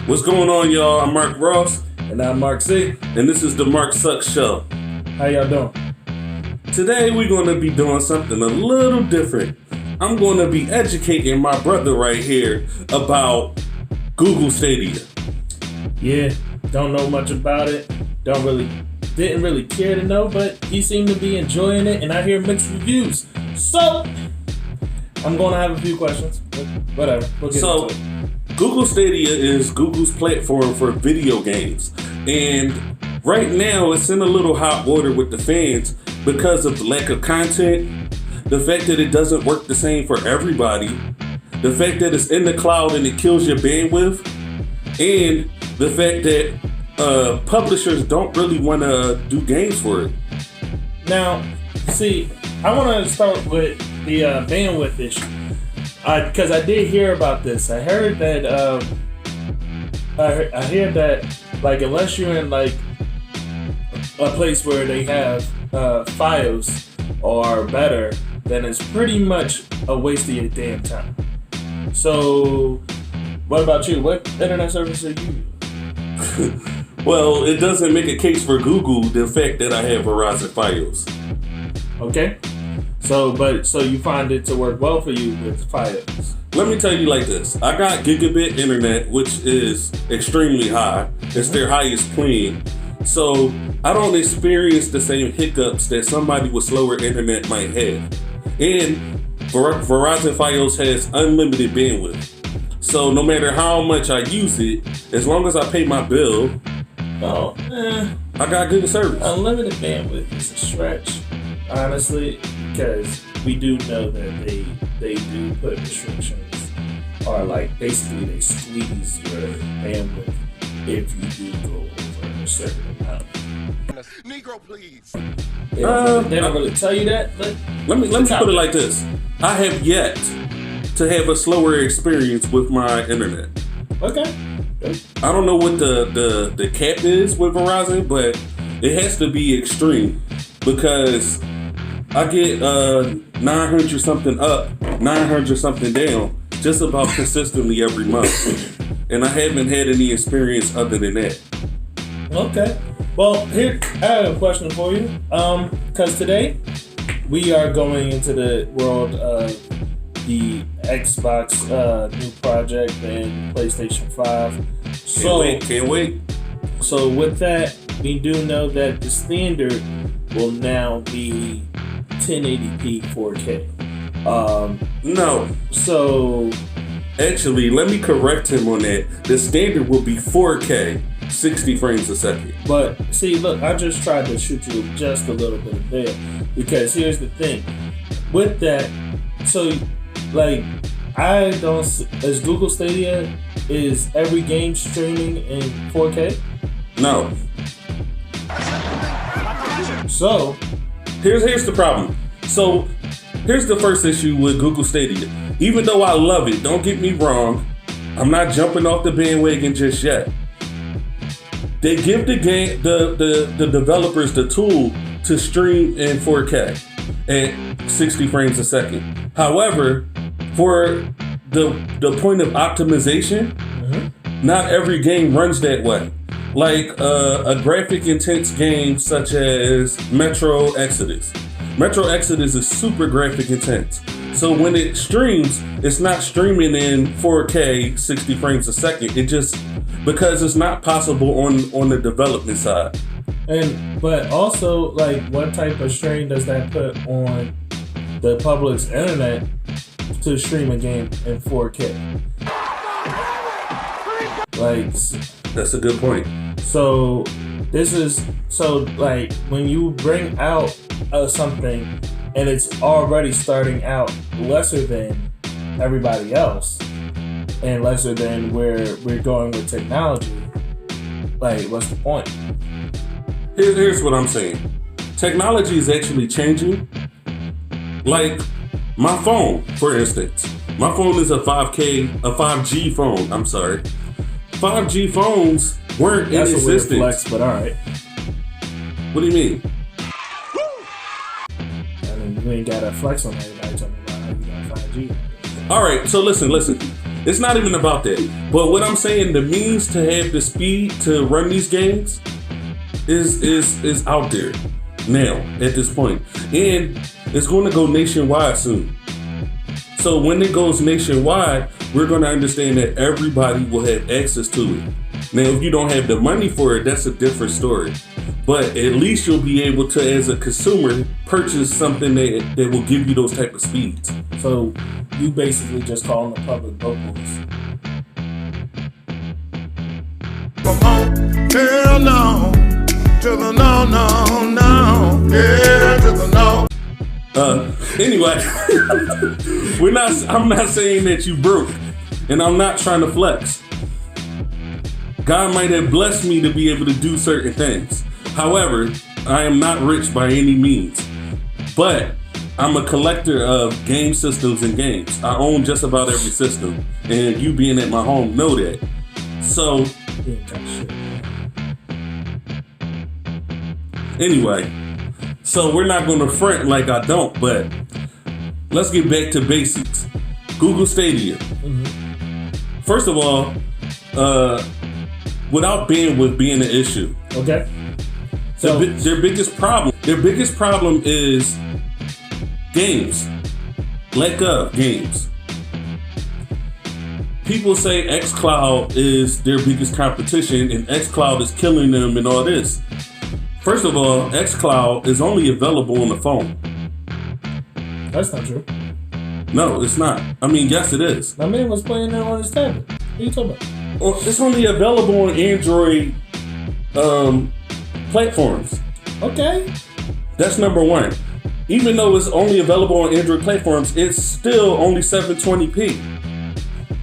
What's going on, y'all? I'm Mark Ross, And I'm MarcSuxx. and this is the MarcSuxx Show. How y'all doing? Today, we're going to be doing something a little different. I'm going to be educating my brother right here about Google Stadia. Yeah, don't know much about it. Didn't really care to know, but he seemed to be enjoying it, and I hear mixed reviews. So, I'm going to have a few questions. But whatever. We'll get into it. Google Stadia is Google's platform for video games. And right now, it's in a little hot water with the fans because of the lack of content, the fact that it doesn't work the same for everybody, the fact that it's in the cloud and it kills your bandwidth, and the fact that publishers don't really want to do games for it. Now, see, I want to start with the bandwidth issue. Because I did hear about this. I heard that I hear that, like, unless you're in like a place where they have FiOS or better, then it's pretty much a waste of your damn time. So, what about you? What internet service are you using? Well, it doesn't make a case for Google the fact that I have Verizon FiOS. Okay. So you find it to work well for you with FiOS. Let me tell you like this. I got gigabit internet, which is extremely high. It's their highest plan. So I don't experience the same hiccups that somebody with slower internet might have. And Verizon FiOS has unlimited bandwidth. So no matter how much I use it, as long as I pay my bill, I got good service. Unlimited bandwidth is a stretch, honestly, because we do know that they do put restrictions, or like basically they squeeze your bandwidth if you do go over a certain amount. Negro, please. They don't really tell you that. But let me put it like this. I have yet to have a slower experience with my internet. Okay. I don't know what the cap is with Verizon, but it has to be extreme because I get 900 something up, 900 something down, just about consistently every month, and I haven't had any experience other than that. Okay. Well, here I have a question for you. Because today we are going into the world of the Xbox new project and PlayStation 5. Can't wait. So with that, we do know that the standard will now be 1080p 4K. No. So Actually, let me correct him on that. The standard will be 4K, 60 frames a second. But see, look, I just tried to shoot you just a little bit of there, because here's the thing. With that, so like, I don't. As Google Stadia, is every game streaming in 4K? No. So Here's the problem. So here's the first issue with Google Stadia. Even though I love it, don't get me wrong, I'm not jumping off the bandwagon just yet. They give the developers the tool to stream in 4K at 60 frames a second. However, for the point of optimization, not every game runs that way. Like a graphic intense game such as Metro Exodus. Metro Exodus is super graphic intense. So when it streams, it's not streaming in 4K 60 frames a second. It just, because it's not possible on the development side. but also, like, what type of strain does that put on the public's internet to stream a game in 4K? Like, That's a good point. so like, when you bring out something and it's already starting out lesser than everybody else and lesser than where we're going with technology, like, what's the point? Here's what I'm saying. Technology is actually changing. Like my phone, for instance. My phone is a 5G phone. I'm sorry. 5G phones weren't in existence. That's a weird flex, but all right. What do you mean? I mean, you ain't got to flex on everybody talking about how you got 5G. All right, so listen. It's not even about that. But what I'm saying, the means to have the speed to run these games is out there now at this point. And it's going to go nationwide soon. So when it goes nationwide, we're going to understand that everybody will have access to it. Now, if you don't have the money for it, that's a different story. But at least you'll be able to, as a consumer, purchase something that will give you those type of speeds. So you basically just calling the public vocals. Come on, hell no, to the no, no, no, yeah, to the no. Anyway, I'm not saying that you broke, and I'm not trying to flex. God might have blessed me to be able to do certain things. However, I am not rich by any means, but I'm a collector of game systems and games. I own just about every system, and you being at my home know that. So, anyway, so we're not going to front like I don't, but let's get back to basics. Google Stadia. Mm-hmm. First of all, without bandwidth being an issue. Okay. So their biggest problem is games. Lack of games. People say xCloud is their biggest competition and xCloud is killing them and all this. First of all, xCloud is only available on the phone. That's not true. No, it's not. I mean, yes, it is. My man was playing that on his tablet. What are you talking about? Well, it's only available on Android platforms. Okay. That's number one. Even though it's only available on Android platforms, it's still only 720p.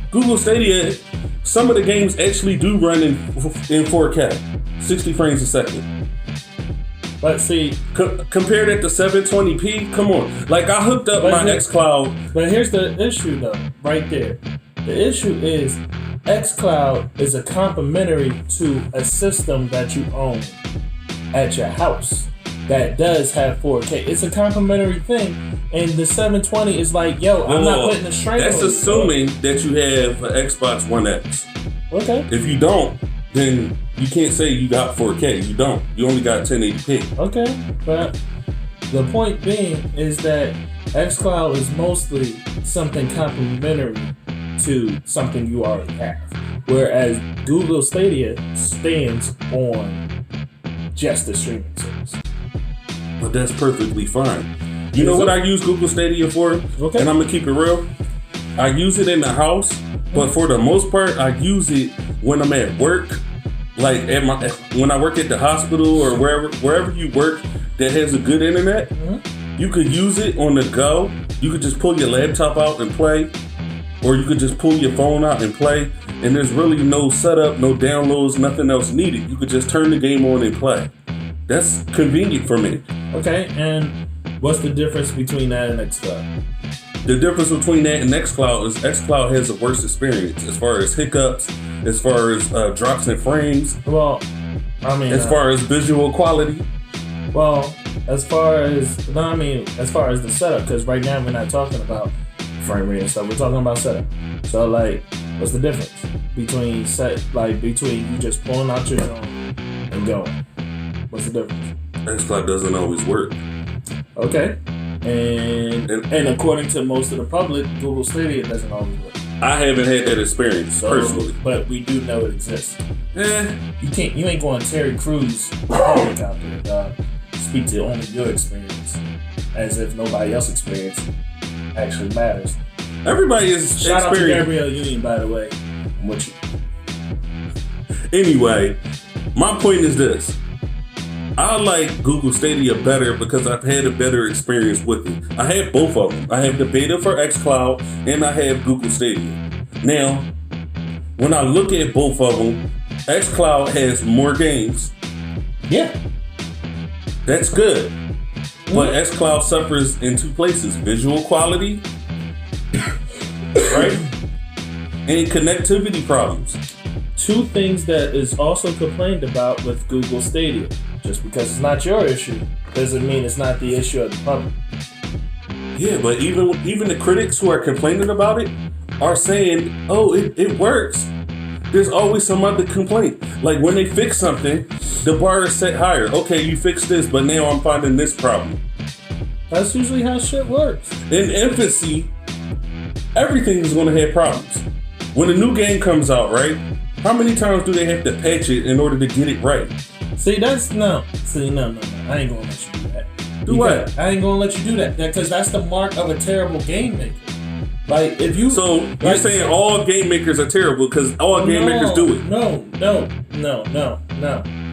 Google Stadia, some of the games actually do run in 4K, 60 frames a second. But see, compare that to 720p. Come on, like I hooked up my xCloud. But here's the issue, though, right there. The issue is xCloud is a complementary to a system that you own at your house that does have 4K. It's a complementary thing, and the 720 is like, yo, I'm not putting a strain on it. That's assuming that you have an Xbox One X. Okay. If you don't, then you can't say you got 4K. You don't. You only got 1080p. Okay, but the point being is that xCloud is mostly something complementary to something you already have, whereas Google Stadia stands on just the streaming service. But that's perfectly fine. You know what I use Google Stadia for? Okay. And I'm gonna keep it real. I use it in the house, but for the most part, I use it when I'm at work, like when I work at the hospital or wherever you work that has a good internet. Mm-hmm. You could use it on the go. You could just pull your laptop out and play, or you could just pull your phone out and play. And there's really no setup, no downloads, nothing else needed. You could just turn the game on and play. That's convenient for me. Okay, and what's the difference between that and xCloud? The difference between that and xCloud is xCloud has a worse experience as far as hiccups, as far as drops in frames. Well, I mean, as far as visual quality. Well, as far as the setup, because right now we're not talking about frame rate and stuff. We're talking about setup. So, like, what's the difference between you just pulling out your phone and going? What's the difference? xCloud doesn't always work. Okay. And according to most of the public, Google Stadia doesn't always work. I haven't had that experience personally, but we do know it exists. You ain't going Terry Crews public out there, dog. Speak to only your experience, as if nobody else's experience actually matters. Everybody is Shout out to Gabrielle Union, by the way. I'm with you. Anyway, my point is this. I like Google Stadia better because I've had a better experience with it. I have both of them. I have the beta for xCloud and I have Google Stadia. Now, when I look at both of them, xCloud has more games. Yeah. That's good. But xCloud suffers in two places. Visual quality, right? And connectivity problems. Two things that is also complained about with Google Stadia. Just because it's not your issue doesn't mean it's not the issue of the public. Yeah, but even the critics who are complaining about it are saying, oh, it works, there's always some other complaint. Like when they fix something, the bar is set higher. Okay, you fixed this, but now I'm finding this problem. That's usually how shit works. In infancy, everything is going to have problems. When a new game comes out, right? How many times do they have to patch it in order to get it right? See, no. I ain't gonna let you do that. Do what? I ain't gonna let you do that because that's the mark of a terrible game maker. Like if you you're saying all game makers are terrible because all game makers do it. No.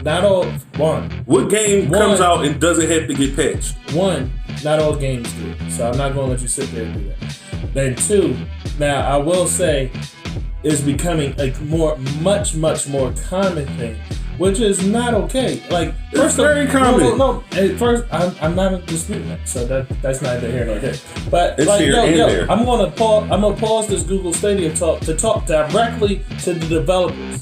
Not all. What game comes out and doesn't have to get patched? One, not all games do it. So I'm not gonna let you sit there and do that. Then two, now I will say, is becoming a much more common thing, which is not okay. Like it's very common. No. At first, I'm not disputing that. So that's neither here nor there. But it's like, here and there. I'm gonna pause this Google Stadia talk to talk directly to the developers.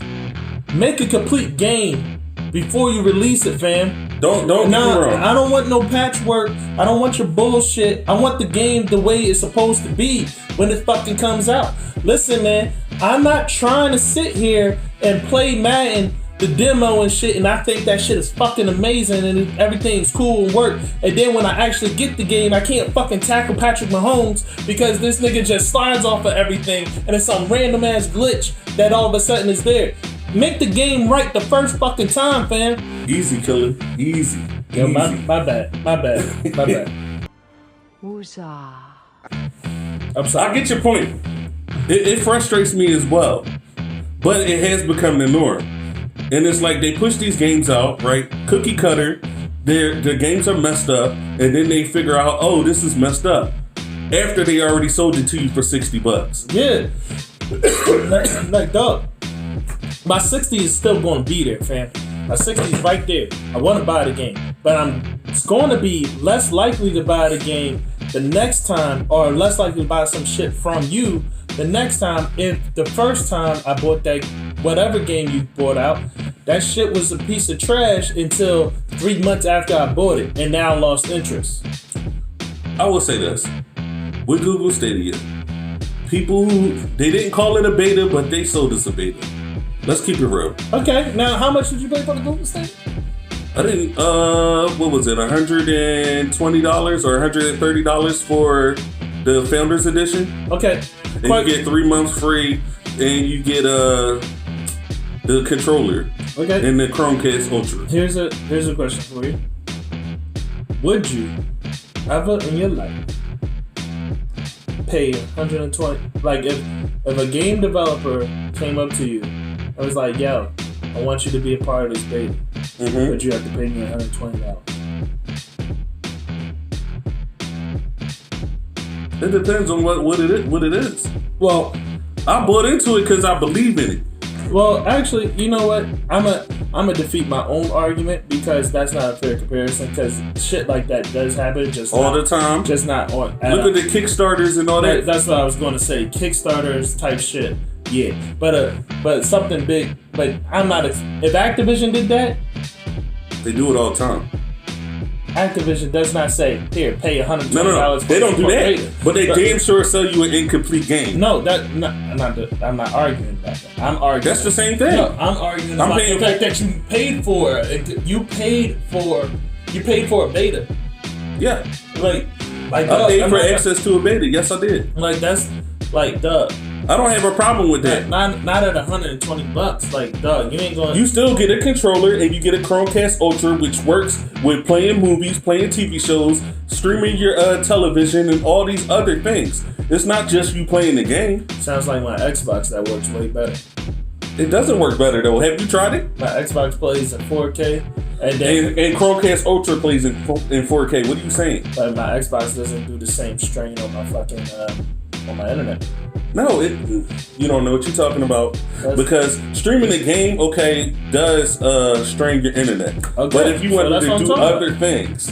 Make a complete game before you release it, fam. Don't get me wrong. I don't want no patchwork. I don't want your bullshit. I want the game the way it's supposed to be when it fucking comes out. Listen, man, I'm not trying to sit here and play Madden, the demo and shit, and I think that shit is fucking amazing and everything's cool and work. And then when I actually get the game, I can't fucking tackle Patrick Mahomes because this nigga just slides off of everything and it's some random ass glitch that all of a sudden is there. Make the game right the first fucking time, fam. Easy, killer. Easy. Yo, my bad. Woozah. I'm sorry. I get your point. It frustrates me as well. But it has become the norm. And it's like they push these games out, right? Cookie cutter. Their games are messed up. And then they figure out, oh, this is messed up. After they already sold it to you for $60. Yeah. like, dog. My 60 is still going to be there, fam. My 60 is right there. I want to buy the game. But I'm going to be less likely to buy the game the next time, or less likely to buy some shit from you the next time if the first time I bought that whatever game you bought out, that shit was a piece of trash until 3 months after I bought it, and now I lost interest. I will say this. With Google Stadia, people they didn't call it a beta, but they sold us a beta. Let's keep it real. Okay, now how much did you pay for the Google Stadia? I didn't, what was it, $120 or $130 for the Founders Edition? Okay. And you get 3 months free, and you get the controller. Okay. And the Chromecast Ultra. Here's a question for you. Would you ever in your life pay $120? Like if a game developer came up to you and was like, yo, I want you to be a part of this beta, but you have to pay me $120. It depends on what it is. Well, I bought into it because I believe in it. Well, actually, you know what? I'm a defeat my own argument because that's not a fair comparison. Because shit like that does happen, just all not, the time. Just not on. Look at the Kickstarters and all that. That's what I was going to say. Kickstarters type shit. Yeah, but something big. But I'm not. If Activision did that, they do it all the time. Activision does not say, here, pay $120. No. They don't do that. But they damn sure sell you an incomplete game. No, I'm not arguing about that. I'm arguing. That's the same thing. No, I'm arguing about the fact that you paid for it. You paid for a beta. Yeah. Like I paid for access to a beta. Yes, I did. Like that's like duh. I don't have a problem with that. Not at $120. Like, dog, you ain't going. You still get a controller and you get a Chromecast Ultra, which works with playing movies, playing TV shows, streaming your television, and all these other things. It's not just you playing the game. Sounds like my Xbox that works way better. It doesn't work better though. Have you tried it? My Xbox plays in 4K, and Chromecast Ultra plays in 4K. What are you saying? But my Xbox doesn't do the same strain on my fucking on my internet. No, you don't know what you're talking about. Because streaming the game, okay, does strain your internet. Okay. But if you wanted to do other things.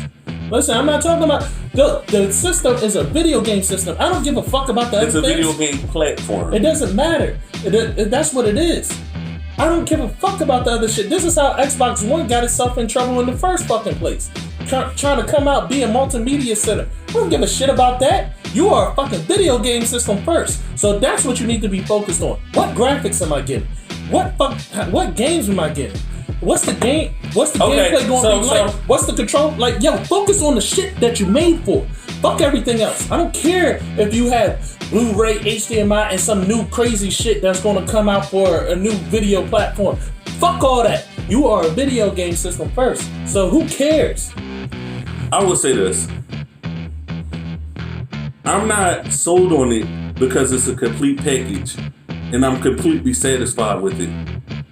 Listen, I'm not talking about the system is a video game system. I don't give a fuck about the other things. It's a video game platform. It doesn't matter. That's what it is. I don't give a fuck about the other shit. This is how Xbox One got itself in trouble in the first fucking place. Trying to come out be a multimedia center. I don't give a shit about that. You are a fucking video game system first. So that's what you need to be focused on. What graphics am I getting? What games am I getting? What's the game? What's the gameplay going to be like? What's the control? Like, yo, focus on the shit that you made for. Fuck everything else. I don't care if you have Blu-ray, HDMI, and some new crazy shit that's going to come out for a new video platform. Fuck all that. You are a video game system first. So who cares? I will say this. I'm not sold on it because it's a complete package and I'm completely satisfied with it.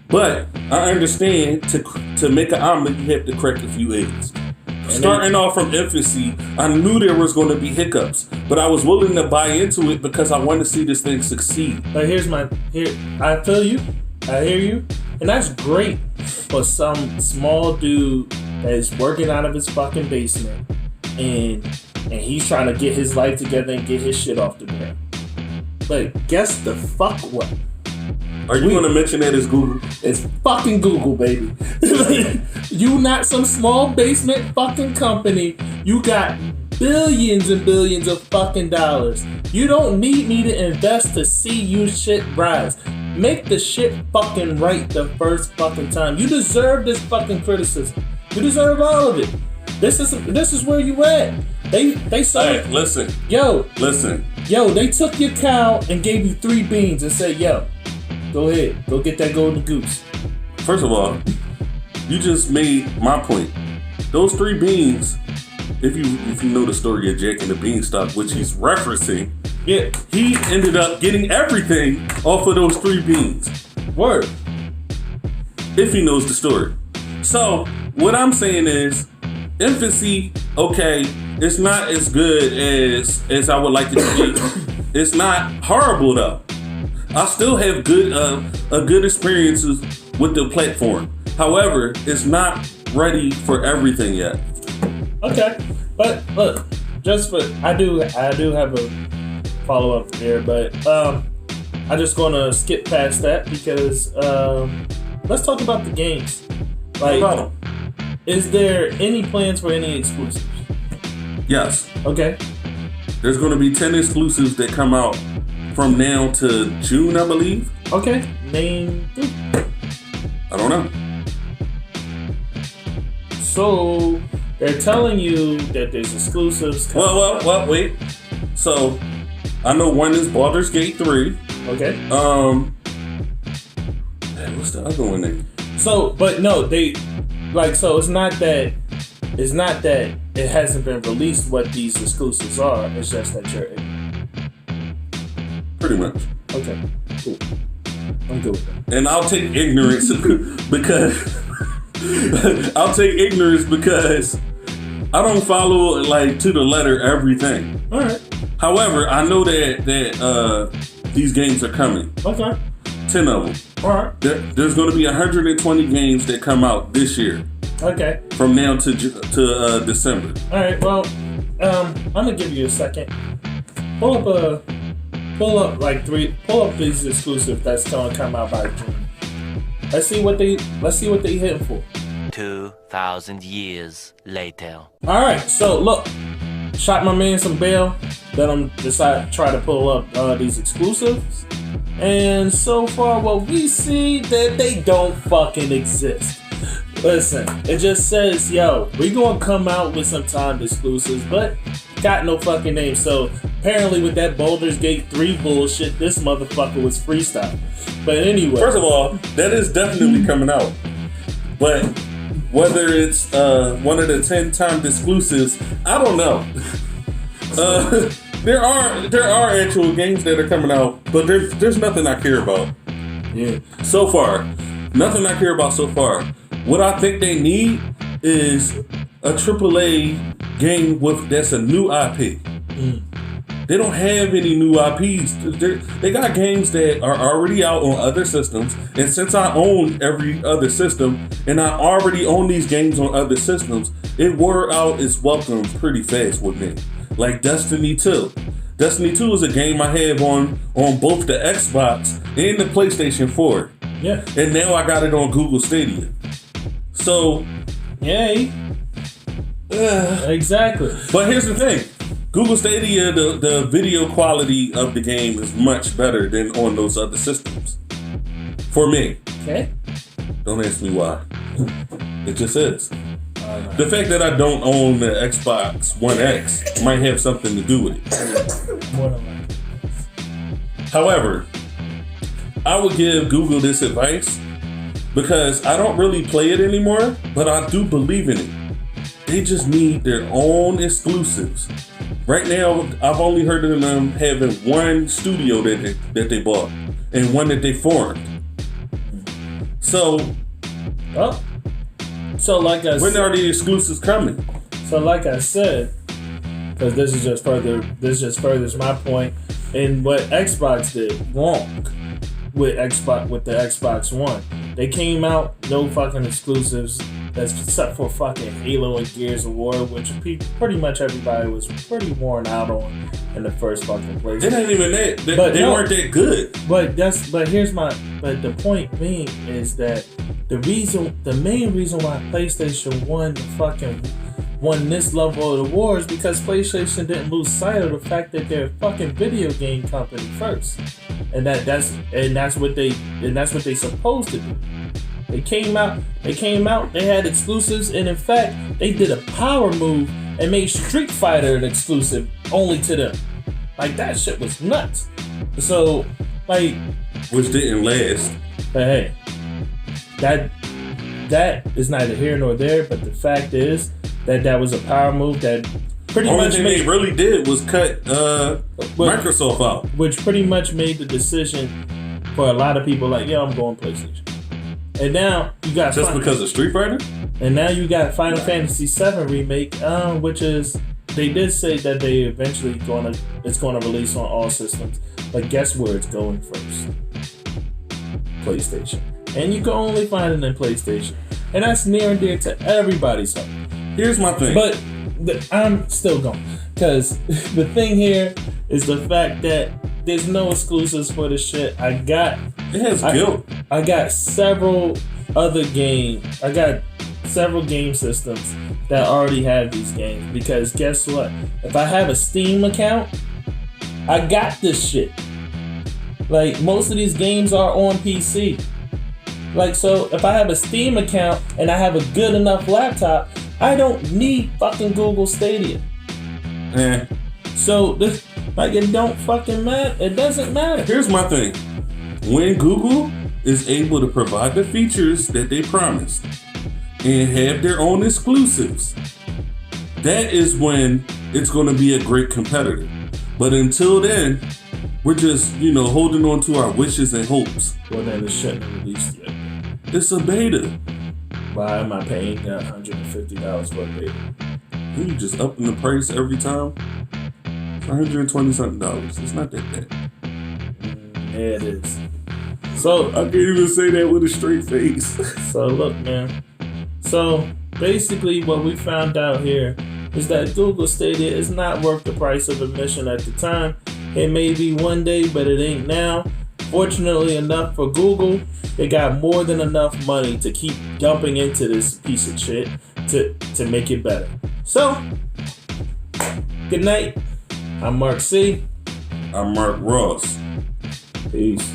But I understand to make an omelet, you have to crack a few eggs. Starting off from infancy, I knew there was going to be hiccups, but I was willing to buy into it because I want to see this thing succeed. But I feel you, I hear you, and that's great for some small dude that is working out of his fucking basement, and he's trying to get his life together and get his shit off the ground. But guess the fuck what? Are you going to mention that as Google? It's fucking Google, baby. You not some small basement fucking company. You got billions and billions of fucking dollars. You don't need me to invest to see you shit rise. Make the shit fucking right the first fucking time. You deserve this fucking criticism. You deserve all of it. This is where you at. They saw Hey, listen. Listen. Yo, they took your cow and gave you 3 beans and said, yo, go ahead, go get that golden goose. First of all, you just made my point. Those 3 beans, if you know the story of Jack and the Beanstalk, which he's referencing, Yeah. he ended up getting everything off of those 3 beans. Word. If he knows the story. So, what I'm saying is, infancy, okay, it's not as good as I would like it to be. It's not horrible though. I still have good experiences with the platform. However, it's not ready for everything yet. Okay, but look, I do have a follow up there, but I'm just gonna skip past that because let's talk about the games. Like, is there any plans for any exclusives? Yes. Okay. There's going to be 10 exclusives that come out from now to June, I believe. Okay. Name 3. I don't know. So they're telling you that there's exclusives coming. Well, wait. So I know one is Baldur's Gate 3. Okay. What's the other one there? So, but no, so it's not that it hasn't been released what these exclusives are. It's just that you're ignorant. Pretty much. Okay, cool. I'm good with that. And I'll take ignorance because I don't follow like to the letter everything. All right. However, I know that these games are coming. Okay. 10 of them. All right. There's going to be 120 games that come out this year. Okay. From now to December. All right. Well, I'm gonna give you a second. Pull up these exclusives that's gonna come out by June. Let's see what they hitting for. 2,000 years later. All right. So look, shot my man some bail. Then I'm decided to try to pull up these exclusives. And so far, what we see that they don't fucking exist. Listen, it just says, yo, we gonna come out with some timed exclusives, but got no fucking name. So apparently with that Baldur's Gate 3 bullshit, this motherfucker was freestyle. But anyway. First of all, that is definitely coming out. But whether it's one of the 10 timed exclusives, I don't know. There are actual games that are coming out, but there's nothing I care about. Yeah. So far. Nothing I care about so far. What I think they need is a AAA game that's a new IP. They don't have any new IPs. They got games that are already out on other systems, and since I own every other system, and I already own these games on other systems, it wore out its welcome pretty fast with me. Like Destiny 2. Destiny 2 is a game I have on both the Xbox and the PlayStation 4. Yeah. And now I got it on Google Stadia. So, yay. Exactly. But here's the thing. Google Stadia, the video quality of the game is much better than on those other systems. For me. Okay. Don't ask me why. It just is. The fact that I don't own the Xbox One X might have something to do with it. More than likely. However, I would give Google this advice because I don't really play it anymore, but I do believe in it. They just need their own exclusives. Right now, I've only heard of them having one studio that they bought and one that they formed. So, like I when said, are the exclusives coming? So like I said, because this just furthers my point, and what Xbox did wrong with the Xbox One. They came out, no fucking exclusives, except for fucking Halo and Gears of War, which pretty much everybody was pretty worn out on in the first fucking place. It ain't even that. They weren't that good. But the point being is that the main reason why PlayStation won this level of the war is because PlayStation didn't lose sight of the fact that they're a fucking video game company first, and that's what they supposed to do. They came out, they had exclusives, and in fact, they did a power move and made Street Fighter an exclusive only to them. Like, that shit was nuts. So, like, which didn't last. But hey, that is neither here nor there. But the fact is that was a power move that pretty Only much thing they really did was cut Microsoft out, which pretty much made the decision for a lot of people like, yeah, I'm going PlayStation. And now you got because of Street Fighter. And now you got Final Fantasy VII remake, which is, they did say that they eventually it's gonna release on all systems. But guess where it's going first? PlayStation. And you can only find it in PlayStation. And that's near and dear to everybody's heart. Here's my thing. But I'm still going. Because the thing here is the fact that there's no exclusives for this shit. It has guilt. I got several game systems that already have these games. Because guess what? If I have a Steam account, I got this shit. Like, most of these games are on PC. Like, so if I have a Steam account and I have a good enough laptop, I don't need fucking Google Stadia. So it don't fucking matter. It doesn't matter. Here's my thing. When Google is able to provide the features that they promised and have their own exclusives, that is when it's going to be a great competitor. But until then, we're just, holding on to our wishes and hopes. Well, then it shouldn't have released yet. It's a beta. Why am I paying $150 for a beta? You just upping the price every time. $120 something. It's not that bad. Yeah, it is. So I can't even say that with a straight face. So look, man. So basically, what we found out here is that Google Stadia is not worth the price of admission at the time. It may be one day, but it ain't now. Fortunately enough for Google, they got more than enough money to keep dumping into this piece of shit to make it better. So, good night. I'm Mark C. I'm Mark Ross. Peace.